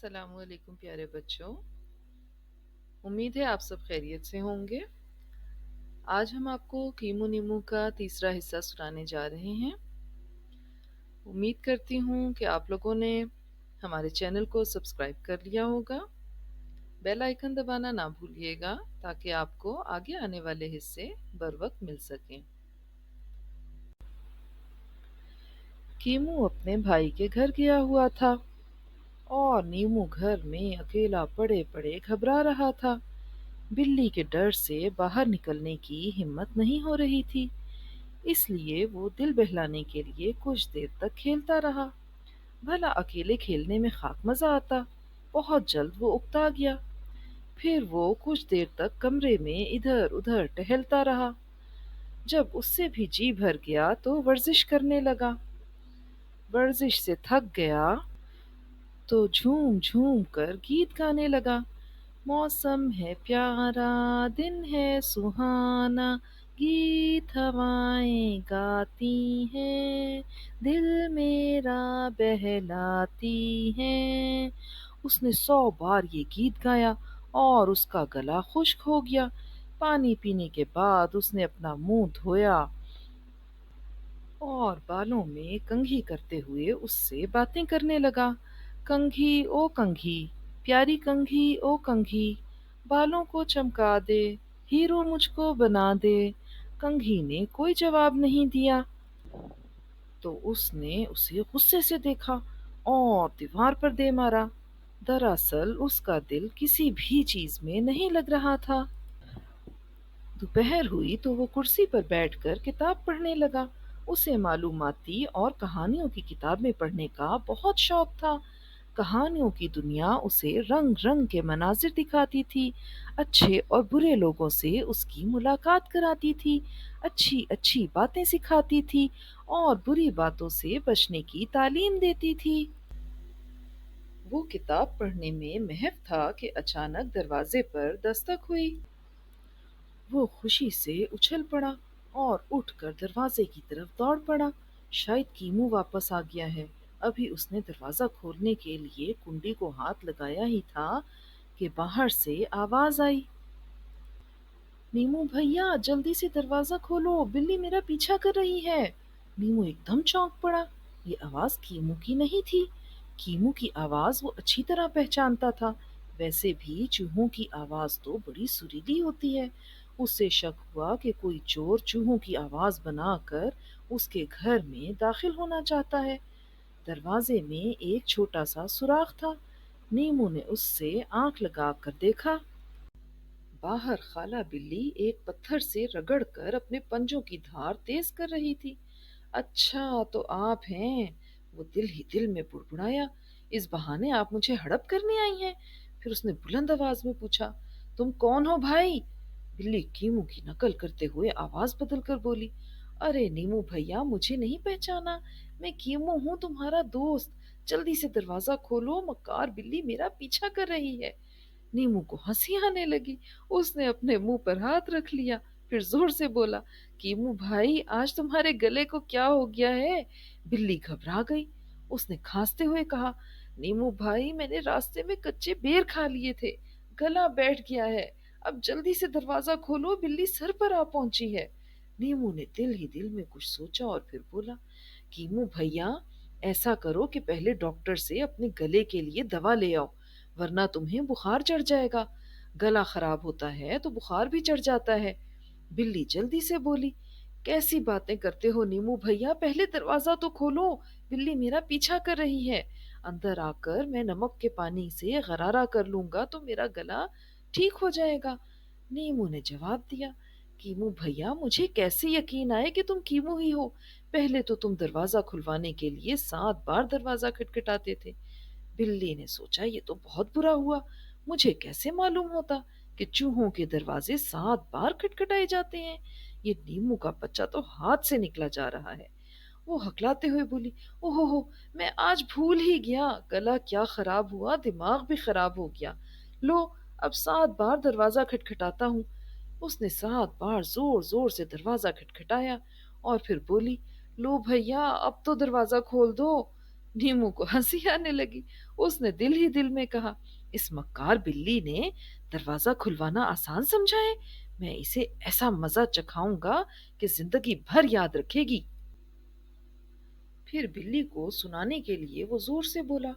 السلام علیکم پیارے بچوں، امید ہے آپ سب خیریت سے ہوں گے۔ آج ہم آپ کو کیمو نیمو کا تیسرا حصہ سنانے جا رہے ہیں۔ امید کرتی ہوں کہ آپ لوگوں نے ہمارے چینل کو سبسکرائب کر لیا ہوگا۔ بیل آئیکن دبانا نہ بھولیے گا تاکہ آپ کو آگے آنے والے حصے بر وقت مل سکیں۔ کیمو اپنے بھائی کے گھر گیا ہوا تھا اور نیمو گھر میں اکیلا پڑے پڑے گھبرا رہا تھا۔ بلی کے ڈر سے باہر نکلنے کی ہمت نہیں ہو رہی تھی، اس لیے وہ دل بہلانے کے لیے کچھ دیر تک کھیلتا رہا۔ بھلا اکیلے کھیلنے میں خاک مزہ آتا۔ بہت جلد وہ اکتا گیا۔ پھر وہ کچھ دیر تک کمرے میں ادھر ادھر ٹہلتا رہا۔ جب اس سے بھی جی بھر گیا تو ورزش کرنے لگا۔ ورزش سے تھک گیا تو جھوم جھوم کر گیت گانے لگا۔ موسم ہے پیارا، دن ہے سہانا، گیت ہوائیں گاتی ہیں، دل میرا بہلاتی ہیں۔ اس نے 100 بار یہ گیت گایا اور اس کا گلا خشک ہو گیا۔ پانی پینے کے بعد اس نے اپنا منہ دھویا اور بالوں میں کنگھی کرتے ہوئے اس سے باتیں کرنے لگا۔ کنگھی او کنگھی، پیاری کنگھی او کنگھی، بالوں کو چمکا دے، ہیرو مجھ کو بنا دے۔ کنگھی نے کوئی جواب نہیں دیا تو اس نے اسے غصے سے دیکھا اور دیوار پر دے مارا۔ دراصل اس کا دل کسی بھی چیز میں نہیں لگ رہا تھا۔ دوپہر ہوئی تو وہ کرسی پر بیٹھ کر کتاب پڑھنے لگا۔ اسے معلوماتی اور کہانیوں کی کتابیں پڑھنے کا بہت شوق تھا۔ کہانیوں کی دنیا اسے رنگ رنگ کے مناظر دکھاتی تھی، اچھے اور برے لوگوں سے اس کی ملاقات کراتی تھی، اچھی اچھی باتیں سکھاتی تھی اور بری باتوں سے بچنے کی تعلیم دیتی تھی۔ وہ کتاب پڑھنے میں محو تھا کہ اچانک دروازے پر دستک ہوئی۔ وہ خوشی سے اچھل پڑا اور اٹھ کر دروازے کی طرف دوڑ پڑا۔ شاید کیمو واپس آ گیا ہے۔ ابھی اس نے دروازہ کھولنے کے لیے کنڈی کو ہاتھ لگایا ہی تھا کہ باہر سے آواز آئی، نیمو بھیا جلدی سے دروازہ کھولو، بلی میرا پیچھا کر رہی ہے۔ نیمو ایک دم چونک پڑا۔ یہ آواز کیمو کی نہیں تھی۔ کیمو کی آواز وہ اچھی طرح پہچانتا تھا۔ ویسے بھی چوہوں کی آواز تو بڑی سریلی ہوتی ہے۔ اسے شک ہوا کہ کوئی چور چوہوں کی آواز بنا کر اس کے گھر میں داخل ہونا چاہتا ہے۔ دروازے میں ایک چھوٹا سا سوراخ تھا۔ نیمو نے اس سے آنکھ لگا کر دیکھا۔ باہر خالہ بلی ایک پتھر سے رگڑ کر اپنے پنجوں کی دھار تیز کر رہی تھی۔ اچھا تو آپ ہیں، وہ دل ہی دل میں بڑبڑایا، اس بہانے آپ مجھے ہڑپ کرنے آئی ہیں۔ پھر اس نے بلند آواز میں پوچھا، تم کون ہو بھائی؟ بلی کیمو کی نقل کرتے ہوئے آواز بدل کر بولی، ارے نیمو بھیا مجھے نہیں پہچانا، میں کیمو ہوں تمہارا دوست، جلدی سے دروازہ کھولو، مکار بلی میرا پیچھا کر رہی ہے۔ نیمو کو ہنسی آنے لگی۔ اس نے اپنے منہ پر ہاتھ رکھ لیا، پھر زور سے بولا، کیمو بھائی آج تمہارے گلے کو کیا ہو گیا ہے؟ بلی گھبرا گئی۔ اس نے کھانستے ہوئے کہا، نیمو بھائی میں نے راستے میں کچے بیر کھا لیے تھے، گلا بیٹھ گیا ہے، اب جلدی سے دروازہ کھولو، بلی سر پر آ پہنچی ہے۔ نیمو نے دل ہی دل میں کچھ سوچا اور پھر بولا، کیمو بھیا ایسا کرو کہ پہلے ڈاکٹر سے اپنے گلے کے لیے دوا لے آؤ، ورنہ تمہیں بخار چڑھ جائے گا۔ گلا خراب ہوتا ہے تو بخار بھی چڑھ جاتا ہے۔ بلی جلدی سے بولی، کیسی باتیں کرتے ہو نیمو بھیا، پہلے دروازہ تو کھولو، بلی میرا پیچھا کر رہی ہے، اندر آ کر میں نمک کے پانی سے غرارہ کر لوں گا تو میرا گلا ٹھیک ہو جائے گا۔ نیمو نے جواب دیا، کیمو بھیا مجھے کیسے یقین آئے کہ تم کیمو ہی ہو؟ پہلے تو تم دروازہ کھلوانے کے لیے 7 بار دروازہ کھٹکھٹاتے تھے۔ بلی نے سوچا یہ تو بہت برا ہوا، مجھے کیسے معلوم ہوتا کہ چوہوں کے دروازے 7 بار کھٹکھٹائے جاتے ہیں؟ یہ نیمو کا بچہ تو ہاتھ سے نکلا جا رہا ہے۔ وہ ہکلاتے ہوئے بولی، اوہو ہو، میں آج بھول ہی گیا، گلا کیا خراب ہوا، دماغ بھی خراب ہو گیا، لو اب 7 بار دروازہ کھٹکھٹاتا ہوں۔ اس نے 7 بار زور زور سے دروازہ کھٹکھٹایا اور پھر بولی، لو بھیا اب تو دروازہ کھول دو۔ نیمو کو ہنسی آنے لگی۔ اس نے دل ہی دل میں کہا، اس مکار بلی نے دروازہ کھلوانا آسان سمجھا ہے، میں اسے ایسا مزہ چکھاؤں گا کہ زندگی بھر یاد رکھے گی۔ پھر بلی کو سنانے کے لیے وہ زور سے بولا،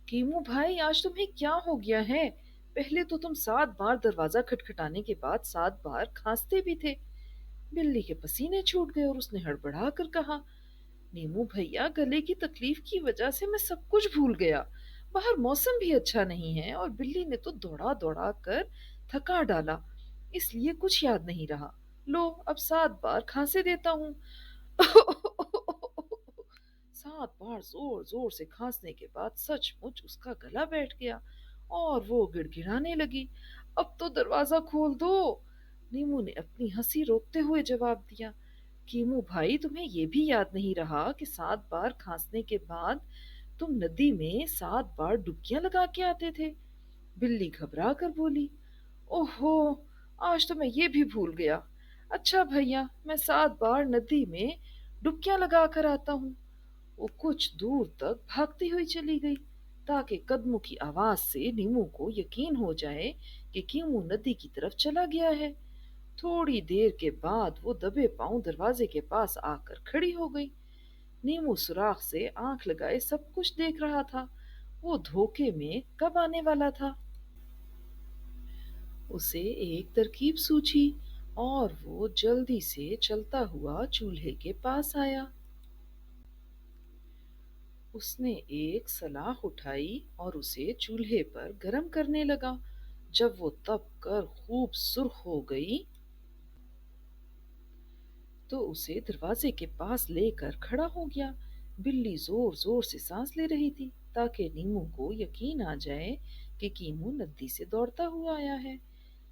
کیمو بھائی آج تمہیں کیا ہو گیا ہے؟ پہلے تو تم 7 بار دروازہ کھٹکھٹانے کے بعد 7 بار کھانستے بھی تھے۔ بلی کے پسینے چھوٹ گئے اور اس نے ہڑبڑا کر کہا، نیمو بھیا گلے کی تکلیف کی وجہ سے میں سب کچھ بھول گیا، باہر موسم بھی اچھا نہیں ہے اور بلی نے تو دوڑا دوڑا کر تھکا ڈالا، اس لیے کچھ یاد نہیں رہا۔ لو اب 7 بار کھانسے دیتا ہوں۔ 7 بار زور زور سے کھانسنے کے بعد سچ مچ اس کا گلا بیٹھ گیا اور وہ گڑ گڑانے لگی۔ اب تو دروازہ کھول دو۔ نیمو نے اپنی ہنسی روکتے ہوئے جواب دیا، کیمو بھائی تمہیں یہ بھی یاد نہیں رہا کہ 7 بار کھانسنے کے بعد تم ندی میں 7 بار ڈبکیاں لگا کے آتے تھے؟ بلی گھبرا کر بولی، اوہو، آج تو میں یہ بھی بھول گیا۔ اچھا بھیا، میں 7 بار ندی میں ڈبکیاں لگا کر آتا ہوں۔ وہ کچھ دور تک بھاگتی ہوئی چلی گئی تاکہ قدموں کی آواز سے نیمو کو یقین ہو جائے کہ کیمو ندی کی طرف چلا گیا ہے۔ تھوڑی دیر کے بعد وہ دبے پاؤں دروازے کے پاس آ کر کھڑی ہو گئی۔ نیمو سوراخ سے آنکھ لگائے سب کچھ دیکھ رہا تھا، وہ دھوکے میں کب آنے والا تھا؟ اسے ایک ترکیب سوچی اور وہ جلدی سے چلتا ہوا چولہے کے پاس آیا۔ اس نے ایک سلاخ اٹھائی اور اسے چولہے پر گرم کرنے لگا۔ جب وہ تپ کر خوب سرخ ہو گئی تو اسے دروازے کے پاس لے کر کھڑا ہو گیا۔ بلی زور زور سے سانس لے رہی تھی تاکہ نیمو کو یقین آ جائے کہ کیمو ندی سے دوڑتا ہوا آیا ہے۔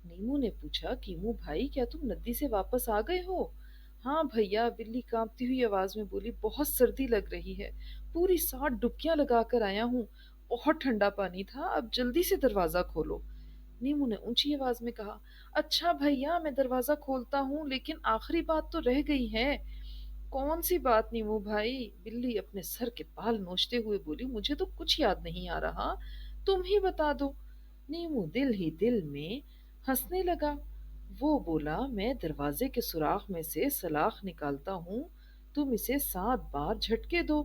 نیمو نے پوچھا، کیمو بھائی کیا تم ندی سے واپس آ گئے ہو؟ ہاں بھیا، بلی کانپتی ہوئی آواز میں بولی، بہت سردی لگ رہی ہے، پوری 7 ڈبکیاں لگا کر آیا ہوں، بہت ٹھنڈا پانی تھا، اب جلدی سے دروازہ کھولو۔ نیمو نے اونچی آواز میں کہا، اچھا بھیا میں دروازہ کھولتا ہوں لیکن آخری بات تو رہ گئی ہے۔ کون سی بات نیمو بھائی؟ بلی اپنے سر کے بال نوچتے ہوئے بولی، مجھے تو کچھ یاد نہیں آ رہا، تم ہی بتا دو۔ نیمو دل ہی دل میں ہنسنے لگا۔ وہ بولا، میں دروازے کے سوراخ میں سے سلاخ نکالتا ہوں، تم اسے 7 بار جھٹکے دو۔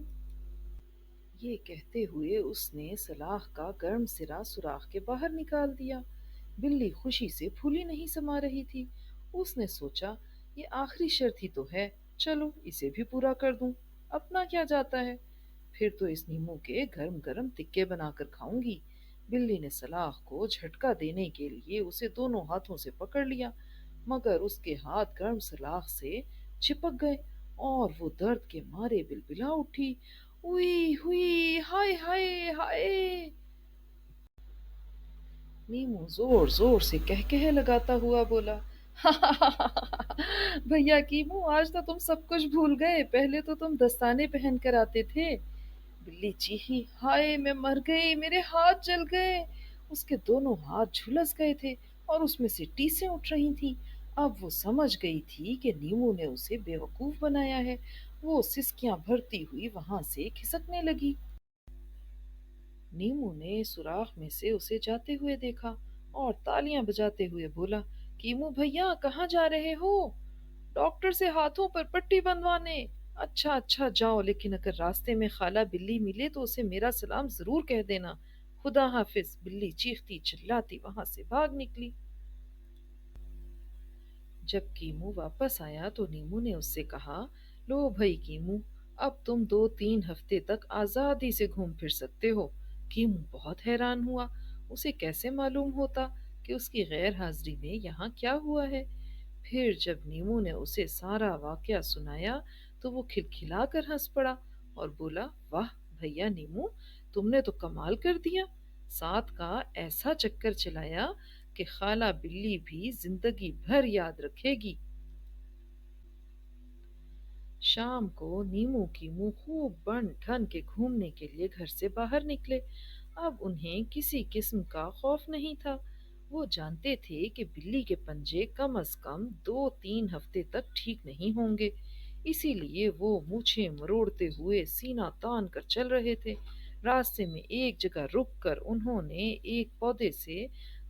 یہ کہتے ہوئے اس نے سلاخ کا گرم سرا سوراخ کے باہر نکال دیا۔ بلی خوشی سے پھولی نہیں سما رہی تھی۔ اس نے سوچا، یہ آخری شرط ہی تو ہے، چلو اسے بھی پورا کر دوں، اپنا کیا جاتا ہے، پھر تو اس نیمو کے گرم گرم تکے بنا کر کھاؤں گی۔ بلی نے سلاخ کو جھٹکا دینے کے لیے اسے دونوں ہاتھوں سے پکڑ لیا، مگر اس کے ہاتھ گرم سلاخ سے چپک گئے اور وہ درد کے مارے بلبلا اٹھی، ہوئی ہوئی، ہائے ہائے ہائے۔ نیمو زور زور سے کہے لگاتا ہوا بولا، بھیا کیمو آج تو تم سب کچھ بھول گئے، پہلے تو تم دستانے پہن کر آتے تھے۔ بلی چیخی، ہائے میں مر گئی، میرے ہاتھ جل گئے۔ اس کے دونوں ہاتھ جھلس گئے تھے اور اس میں سے ٹیسیں اٹھ رہی تھیں۔ اب وہ سمجھ گئی تھی کہ نیمو نے اسے بیوقوف بنایا ہے۔ وہ سسکیاں بھرتی ہوئی وہاں سے کھسکنے لگی۔ نیمو نے سوراخ میں سے اسے جاتے ہوئے دیکھا اور تالیاں بجاتے ہوئے بولا، کیمو بھیا کہاں جا رہے ہو؟ ڈاکٹر سے ہاتھوں پر پٹی بندھوانے۔ اچھا اچھا جاؤ، لیکن اگر راستے میں خالہ بلی ملے تو اسے میرا سلام ضرور کہہ دینا۔ خدا حافظ۔ بلی چیختی چلاتی وہاں سے بھاگ نکلی۔ جب کیمو واپس آیا تو نیمو نے اس سے کہا، لو بھائی کیمو، اب تم 2-3 ہفتے تک آزادی سے گھوم پھر سکتے ہو۔ کیمو بہت حیران ہوا، اسے کیسے معلوم ہوتا کہ اس کی غیر حاضری میں یہاں کیا ہوا ہے؟ پھر جب نیمو نے اسے سارا واقعہ سنایا تو وہ کھلکھلا کر ہنس پڑا اور بولا، واہ بھیا نیمو، تم نے تو کمال کر دیا، 7 کا ایسا چکر چلایا کہ خالہ بلی بھی زندگی بھر یاد رکھے گی۔ شام کو نیمو کیمو خوب بن ٹھن کے گھومنے کے لیے گھر سے باہر نکلے۔ اب انہیں کسی قسم کا خوف نہیں تھا، وہ جانتے تھے کہ بلی کے پنجے کم از کم 2-3 ہفتے تک ٹھیک نہیں ہوں گے، اسی لیے وہ مونچھیں مروڑتے ہوئے سینہ تان کر چل رہے تھے۔ راستے میں ایک جگہ رک کر انہوں نے ایک پودے سے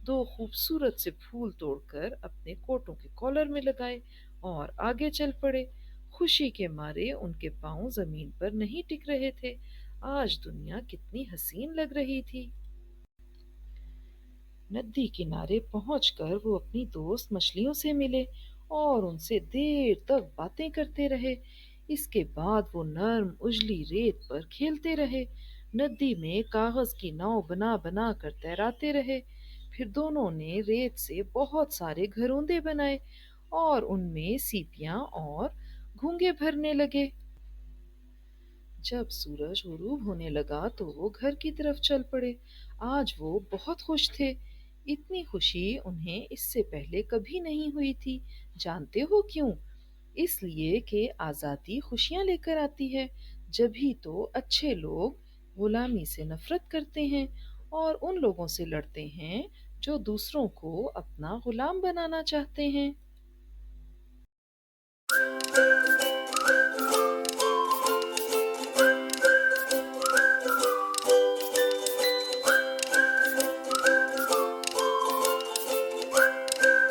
دو خوبصورت سے پھول توڑ کر اپنے کوٹوں کے کالر میں لگائے اور آگے چل پڑے۔ خوشی کے مارے ان کے پاؤں زمین پر نہیں ٹک رہے تھے۔ آج دنیا کتنی حسین لگ رہی تھی۔ ندی کنارے پہنچ کر وہ اپنی دوست مچھلیوں سے ملے اور ان سے دیر تک باتیں کرتے رہے۔ اس کے بعد وہ نرم اجلی ریت پر کھیلتے رہے، ندی میں کاغذ کی ناؤ بنا بنا کر تیراتے رہے۔ پھر دونوں نے ریت سے بہت سارے گھروندے بنائے اور ان میں سیپیاں اور گھونگے بھرنے لگے۔ جب سورج غروب ہونے لگا تو وہ گھر کی طرف چل پڑے۔ آج وہ بہت خوش تھے۔ اتنی خوشی انہیں اس سے پہلے کبھی نہیں ہوئی تھی۔ جانتے ہو کیوں؟ اس لیے کہ آزادی خوشیاں لے کر آتی ہے۔ جبھی تو اچھے لوگ غلامی سے نفرت کرتے ہیں اور ان لوگوں سے لڑتے ہیں جو دوسروں کو اپنا غلام بنانا چاہتے ہیں۔